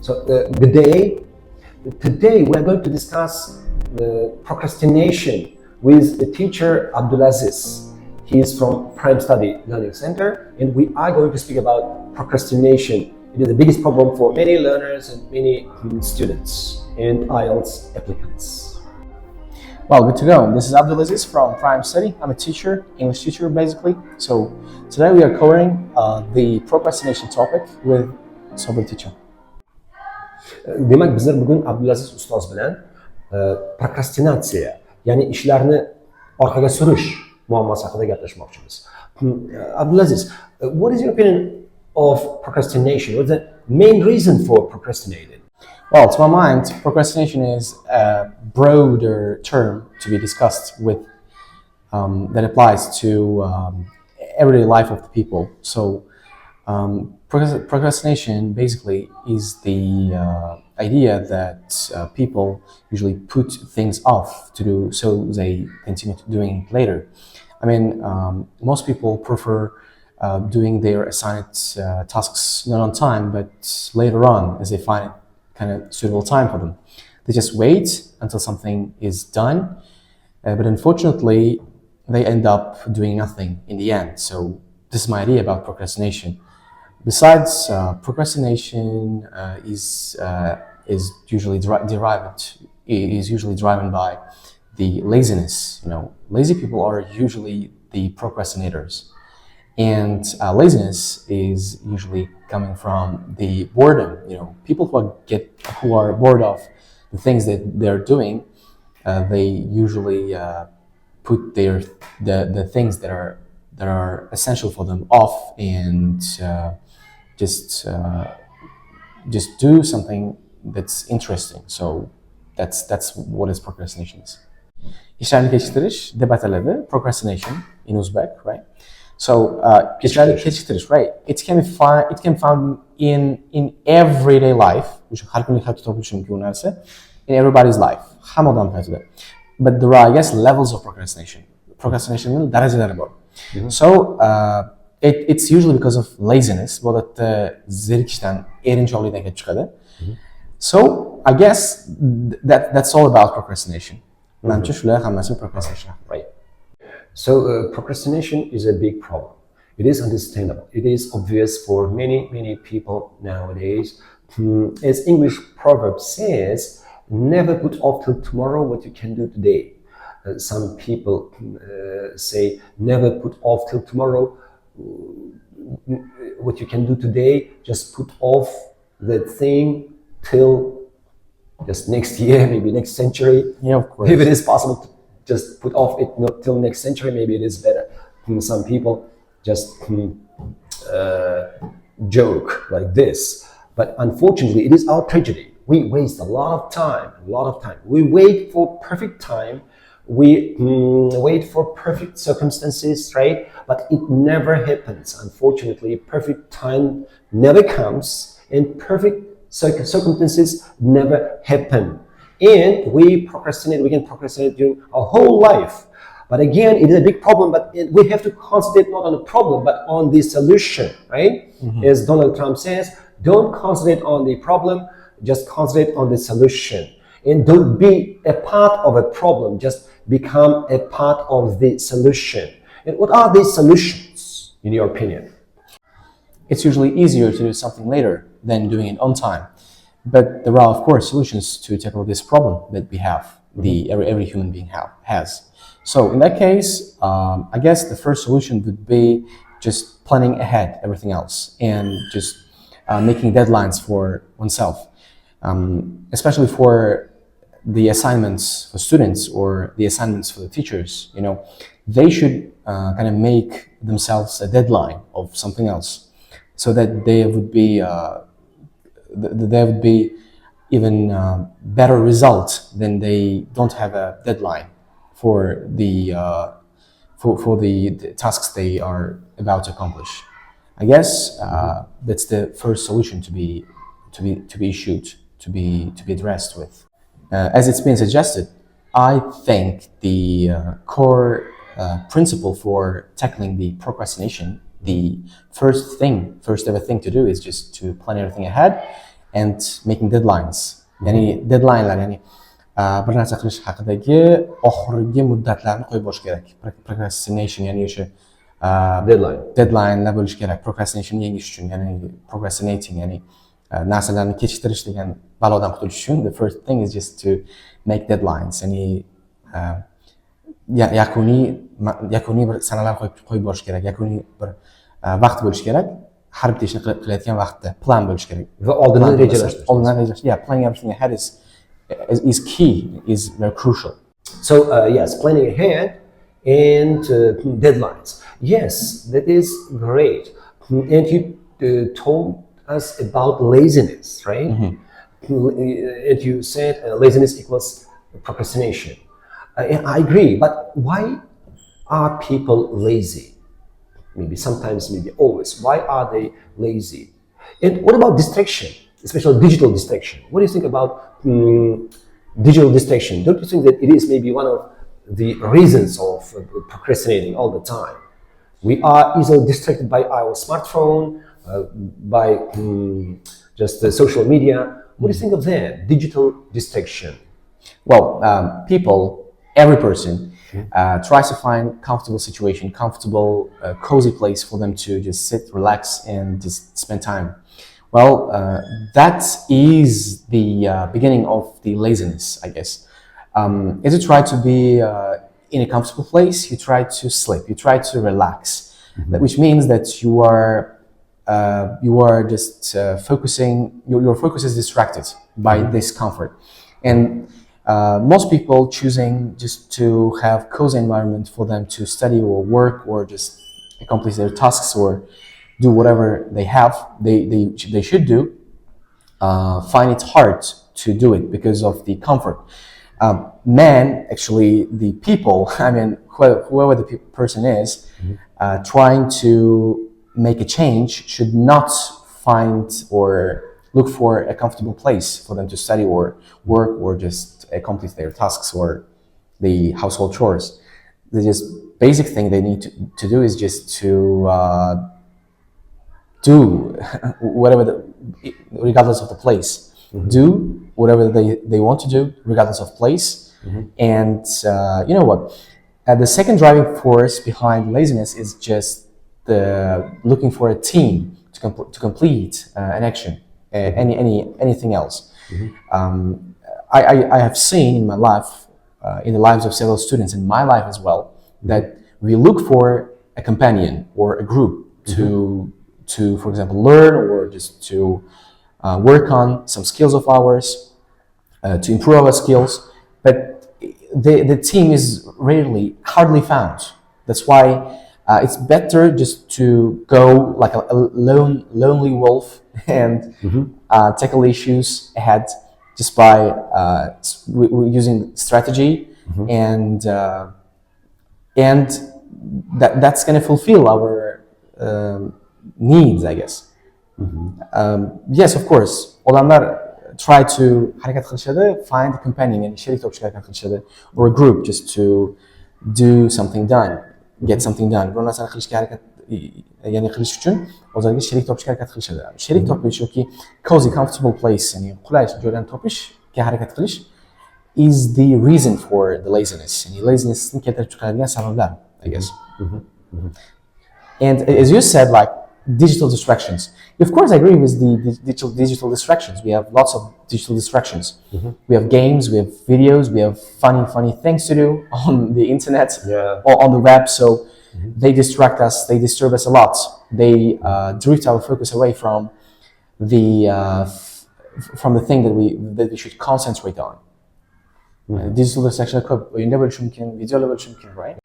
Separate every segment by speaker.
Speaker 1: So good day. Today we are going to discuss procrastination with the teacher Abdulaziz. He is from Prime Study Learning Center, and we are going to speak about procrastination. It is the biggest problem for many learners and many students and IELTS applicants.
Speaker 2: Well, good to go. This is Abdulaziz from Prime Study. I'm a teacher, English teacher basically. So today we are covering the procrastination topic with Sober teacher.
Speaker 1: Demak, bizlar bugun Abdulaziz ustoz bilan prokrastinatsiya, ya'ni ishlarni orqaga surish muammosi haqida gaplashmoqchimiz. Abdulaziz, what is your opinion of procrastination? What's the main reason for procrastinating?
Speaker 2: Well, to my mind, procrastination is a broader term to be discussed with that applies to everyday life of the people. So procrastination basically is the idea that people usually put things off to do so they continue doing it later. I mean, most people prefer doing their assigned tasks not on time, but later on as they find it kind of suitable time for them. They just wait until something is done, but unfortunately they end up doing nothing in the end. So this is my idea about procrastination. Besides, procrastination is usually driven by the laziness. You know, lazy people are usually the procrastinators, and laziness is usually coming from the boredom. You know, people who are bored of the things that they're doing, they usually put the things that are essential for them off and just do something that's interesting. So that's what is procrastination is. İşlerini geçiştiriş, debatelevi, procrastination in Uzbek, right? So İşlerini geçiştiriş, right? It can be found in everyday life, which har kunlik hayatı toplumun ki unarsa, in everybody's life. Hamodan hayatı. But there are, I guess, levels of procrastination. Procrastination'ın dereceleri var. So it's usually because of laziness, bu da zerikişten erinçoğlu'yla geçip çıkadı. So I guess that's all about procrastination. Bence şuraya kalması procrastination, right?
Speaker 1: So procrastination is a big problem. It is understandable. It is obvious for many people nowadays. As English proverb says, never put off till tomorrow what you can do today. Some people say, never put off till tomorrow what you can do today. Just put off that thing till just next year, maybe next century.
Speaker 2: Yeah, of course.
Speaker 1: If it is possible to just put off it till next century, maybe it is better. Some people just joke like this. But unfortunately, it is our tragedy. We waste a lot of time. We wait for perfect time. We wait for perfect circumstances, right? But it never happens. Unfortunately, perfect time never comes, and perfect circumstances never happen. And we can procrastinate during our whole life. But again, it is a big problem, but we have to concentrate not on the problem, but on the solution, right? As Donald Trump says, don't concentrate on the problem, just concentrate on the solution. And don't be a part of a problem, just become a part of the solution. And what are these solutions, in your opinion?
Speaker 2: It's usually easier to do something later than doing it on time. But there are, of course, solutions to tackle this problem that we have, every human being has. So in that case, I guess the first solution would be just planning ahead everything else and just making deadlines for oneself, especially for the assignments for students or the assignments for the teachers. You know, they should kind of make themselves a deadline of something else, so that there would be even better result than they don't have a deadline for the tasks they are about to accomplish. I guess that's the first solution to be issued, to be addressed with. As it's been suggested, I think the core principle for tackling the procrastination, the first ever thing to do is just to plan everything ahead and making deadlines. Ya'ni deadline'lar, ya'ni bir narsa qilish haqidagi oxirgi muddatlarni qo'yib borish kerak. Procrastination, ya'ni o'sha deadline'lar bo'lishi kerak. Procrastination'ni yengish uchun, ya'ni procrastinating, ya'ni narsalarni kechiktirish degan balodan qutulish uchun the first thing is just to make deadlines. Ya'ni yakuniy bir sanalar qo'yib borish kerak. Yakuniy bir vaqt bo'lishi kerak. Har bitta ishni qilayotgan vaqtda plan bo'lish kerak.
Speaker 1: Va oldindan rejalashtirish.
Speaker 2: Yeah, planning everything ahead is key, is very crucial.
Speaker 1: So yes, planning ahead and deadlines. Yes, that is great. And you told us about laziness, right? And you said laziness equals procrastination. I agree, but why are people lazy? Maybe sometimes, maybe always. Why are they lazy? And what about distraction, especially digital distraction? What do you think about digital distraction? Don't you think that it is maybe one of the reasons of procrastinating all the time? We are easily distracted by our smartphone, by just the social media. What do you think of that, digital distraction?
Speaker 2: Well, every person tries to find comfortable situation, comfortable, cozy place for them to just sit, relax, and just spend time. Well, that is the beginning of the laziness, I guess. As you try to be in a comfortable place, you try to sleep, you try to relax, which means that you are just focusing. Your focus is distracted by this comfort, and most people choosing just to have cozy environment for them to study or work or just accomplish their tasks or do whatever they should do, find it hard to do it because of the comfort. Actually, the people, I mean, whoever the person is, trying to make a change should not find or look for a comfortable place for them to study or work or just accomplish their tasks or the household chores. The just basic thing they need to do is just to do whatever, regardless of the place. Do whatever they want to do, regardless of place. And you know what? The second driving force behind laziness is just looking for a team to complete an action. Anything else. I have seen in my life, in the lives of several students, in my life as well, that we look for a companion or a group to for example, learn or just to work on some skills of ours, to improve our skills. But the team is hardly found. That's why it's better just to go like a lonely wolf and tackle issues ahead just by using strategy, and that's going to fulfill our needs, I guess. Yes, of course, odamlar try to harakat qilishadi, find a companion, ya'ni sherik topishga harakat qilishadi, or a group just to do something done, get something done. Bir narsani qilishga harakat, ya'ni qilish uchun o'zlariga sherik topishga harakat qilishadi. Sherik topish yoki cozy, comfortable place, ya'ni qulay joydan topishga harakat qilish is the reason for the laziness. Ya'ni lazinessni keltirib chiqaradigan sabablar, I guess. And as you said, like digital distractions. Of course, I agree with the digital distractions. We have lots of digital distractions. We have games, we have videos, we have funny things to do on the internet or on the web. So they distract us, they disturb us a lot. They drift our focus away from the thing that we should concentrate on. Digital distraction ko'p, o'yinda bo'lishi mumkin, videoda bo'lishi mumkin, right?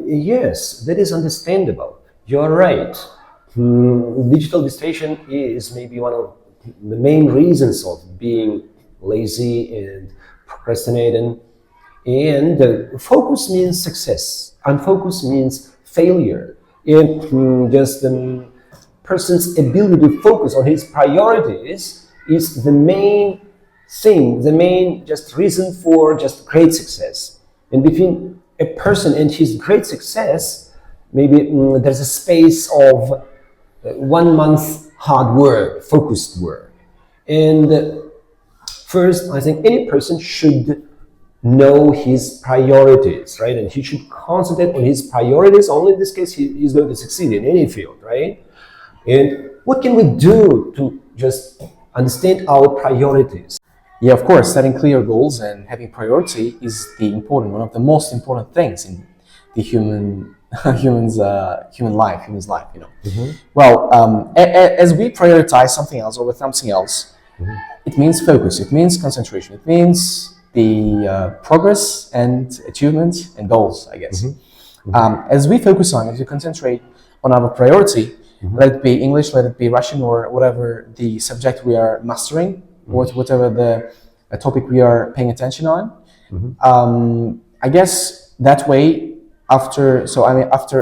Speaker 1: Yes, that is understandable. You're right. Digital distraction is maybe one of the main reasons of being lazy and procrastinating. And focus means success, unfocus means failure. And just the person's ability to focus on his priorities is the main thing, the main just reason for just great success. And between a person and his great success, maybe there's a space of 1 month hard work, focused work. And first, I think any person should know his priorities, right? And he should concentrate on his priorities. Only in this case, he's going to succeed in any field, right? And what can we do to just understand our priorities?
Speaker 2: Yeah, of course, setting clear goals and having priority is one of the most important things in the human life. Well, as we prioritize something else over something else, it means focus, it means concentration, it means the progress and achievement and goals, I guess. As we focus on, as we concentrate on our priority, let it be English, let it be Russian, or whatever the subject we are mastering, or whatever the topic we are paying attention on. I guess that way, after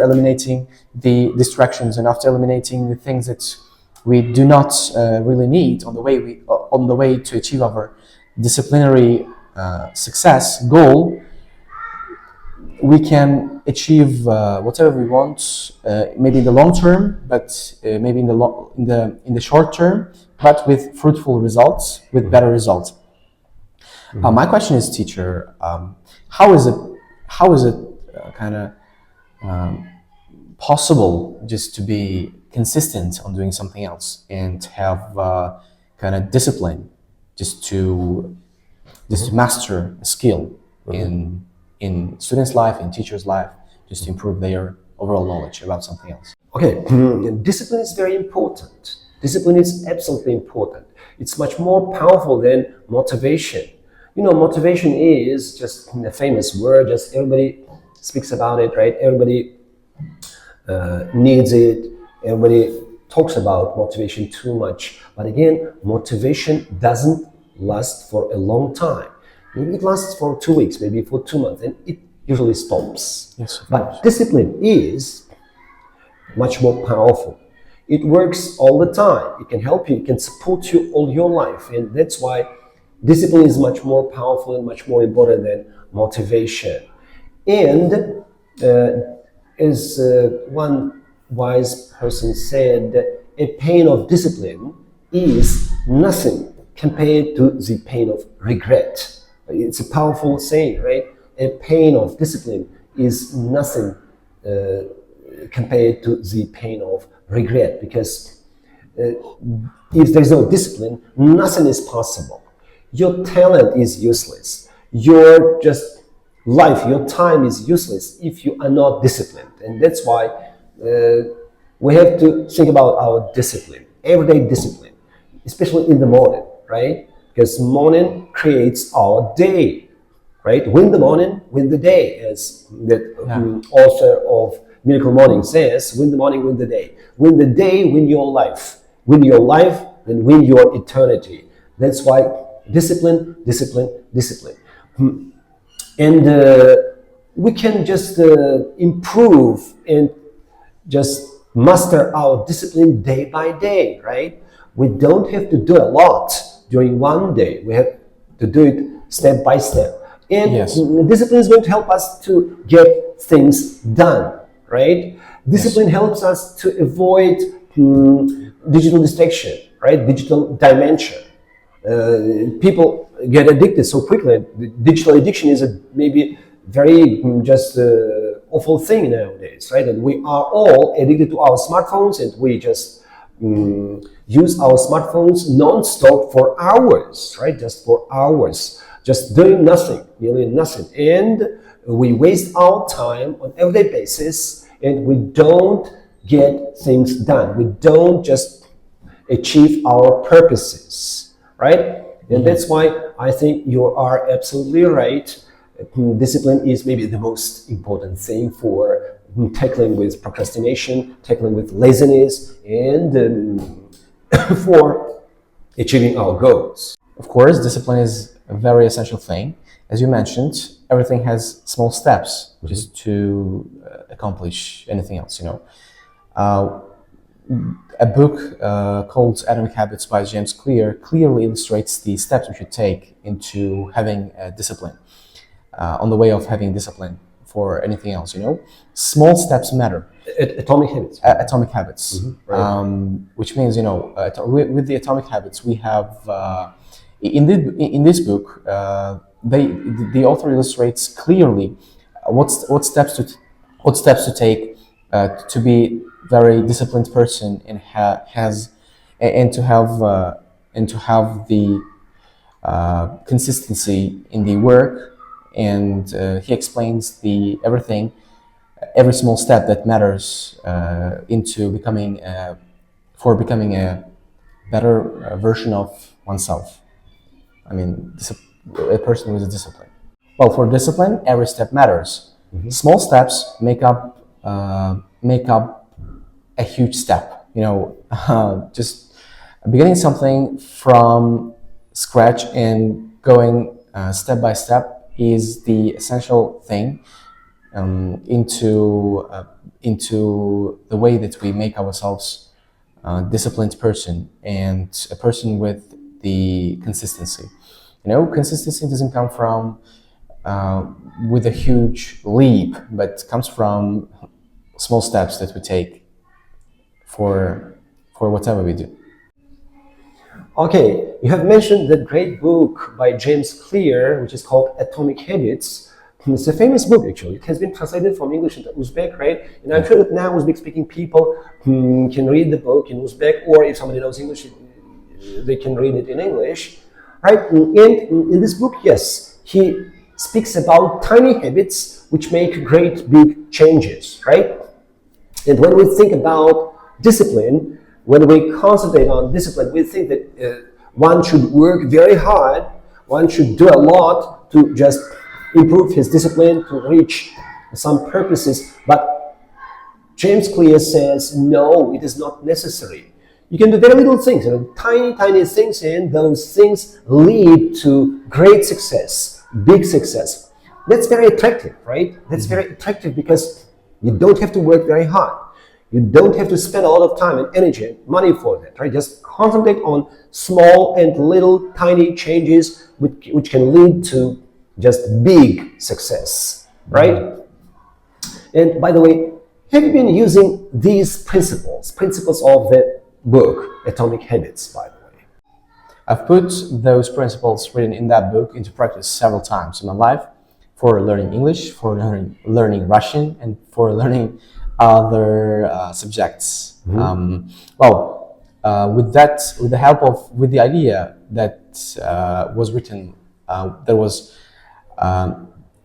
Speaker 2: eliminating the distractions and after eliminating the things that we do not really need on the way to achieve our disciplinary success goal, we can achieve whatever we want, maybe in the long term, but maybe in the short term, but with fruitful results, with better results. My question is, teacher, how is it kind of possible just to be consistent on doing something else and have kind of discipline just to master a skill in students' life, in teachers' life, just to improve their overall knowledge about something else?
Speaker 1: Okay, discipline is very important. Discipline is absolutely important. It's much more powerful than motivation. Motivation is just a famous word, just everybody speaks about it, right? Everybody needs it. Everybody talks about motivation too much. But again, motivation doesn't last for a long time. Maybe it lasts for 2 weeks, maybe for 2 months, and it usually stops.
Speaker 2: Yes,
Speaker 1: but discipline is much more powerful. It works all the time. It can help you, it can support you all your life. And that's why discipline is much more powerful and much more important than motivation. And as one wise person said, a pain of discipline is nothing compared to the pain of regret. It's a powerful saying, right? A pain of discipline is nothing compared to the pain of regret, because if there's no discipline, nothing is possible. Your talent is useless. Your your time is useless if you are not disciplined. And that's why we have to think about our discipline, everyday discipline, especially in the morning, right? Because morning creates our day, right? Win the morning, win the day, as that author of Miracle Morning says, win the morning, win the day. Win the day, win your life. Win your life, and win your eternity. That's why discipline, discipline, discipline. And we can just improve and just master our discipline day by day, right? We don't have to do a lot during one day. We have to do it step by step. And discipline is going to help us to get things done, right? Discipline helps us to avoid digital distraction, right? Digital dimension. People get addicted so quickly. Digital addiction is maybe very awful thing nowadays, right? And we are all addicted to our smartphones, and we just use our smartphones non-stop for hours, right? Just for hours, just doing nothing, nearly nothing. And we waste our time on everyday basis, and we don't get things done. We don't just achieve our purposes, right? And that's why I think you are absolutely right. Discipline is maybe the most important thing for tackling with procrastination, tackling with laziness, and for achieving our goals.
Speaker 2: Of course, discipline is a very essential thing. As you mentioned, everything has small steps just to accomplish anything else, A book called Atomic Habits by James Clear clearly illustrates the steps we should take into having discipline, on the way of having discipline. for anything else. You know, small steps matter.
Speaker 1: Atomic habits.
Speaker 2: Atomic habits,
Speaker 1: Right.
Speaker 2: which means, you know, with the atomic habits, we have in this book, the author illustrates clearly what steps to take to be very disciplined person and has and to have the consistency in the work, and he explains the every small step that matters into becoming for becoming a better version of oneself. I mean, a person with a discipline. Well, for discipline, every step matters. Small steps make up a huge step. You know, just beginning something from scratch and going step by step is the essential thing into the way that we make ourselves a disciplined person and a person with the consistency. You know, consistency doesn't come from with a huge leap, but comes from small steps that we take for whatever we do.
Speaker 1: Okay, you have mentioned the great book by James Clear, which is called Atomic Habits. It's a famous book, actually. It has been translated from English into Uzbek, right? And I'm sure that now Uzbek-speaking people can read the book in Uzbek, or if somebody knows English, they can read it in English, right? And in this book, yes, he speaks about tiny habits which make great big changes, right? And when we think about discipline, when we concentrate on discipline, we think that one should work very hard, one should do a lot to just improve his discipline, to reach some purposes. But James Clear says, no, it is not necessary. You can do very little things, tiny things, and those things lead to great success, big success. That's very attractive, right? That's very attractive because you don't have to work very hard. You don't have to spend a lot of time and energy and money for that, right? Just concentrate on small and little tiny changes which can lead to just big success, right? And by the way, have you been using these principles of the book, Atomic Habits, by the way?
Speaker 2: I've put those principles written in that book into practice several times in my life for learning English, for learning Russian, and for learning other subjects. With the idea that was written, there was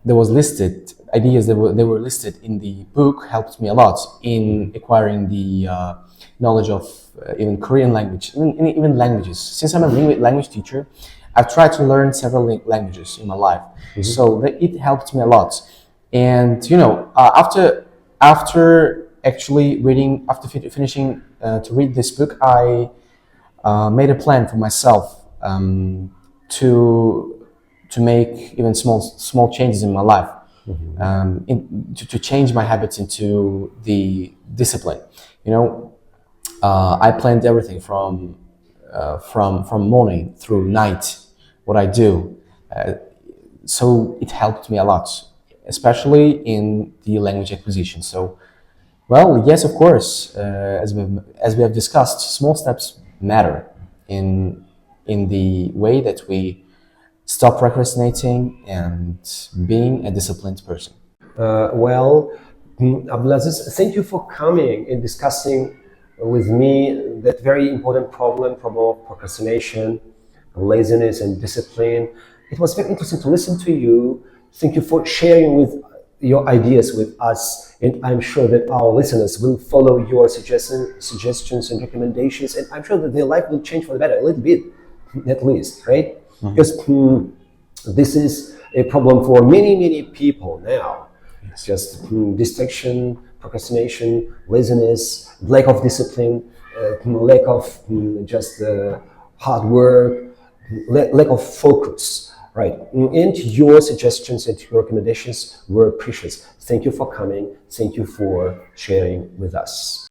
Speaker 2: listed ideas that were listed in the book helped me a lot in acquiring the knowledge of even Korean language, even languages. Since I'm a language teacher, I've tried to learn several languages in my life, so it helped me a lot. And you know, after actually finishing to read this book, I made a plan for myself to make even small changes in my life, to change my habits into the discipline. You know, I planned everything from morning through night, what I do. So it helped me a lot, especially in the language acquisition. So, well, yes, of course, as we have discussed, small steps matter in the way that we stop procrastinating and being a disciplined person.
Speaker 1: Abdulaziz, thank you for coming and discussing with me that very important problem of procrastination, laziness, and discipline. It was very interesting to listen to you. Thank you for sharing with your ideas with us, and I'm sure that our listeners will follow your suggestions and recommendations, and I'm sure that their life will change for the better, a little bit, at least, right? Because this is a problem for many people now. It's just distraction, procrastination, laziness, lack of discipline, lack of just hard work, lack of focus. Right, and your suggestions and your recommendations were precious. Thank you for coming. Thank you for sharing with us.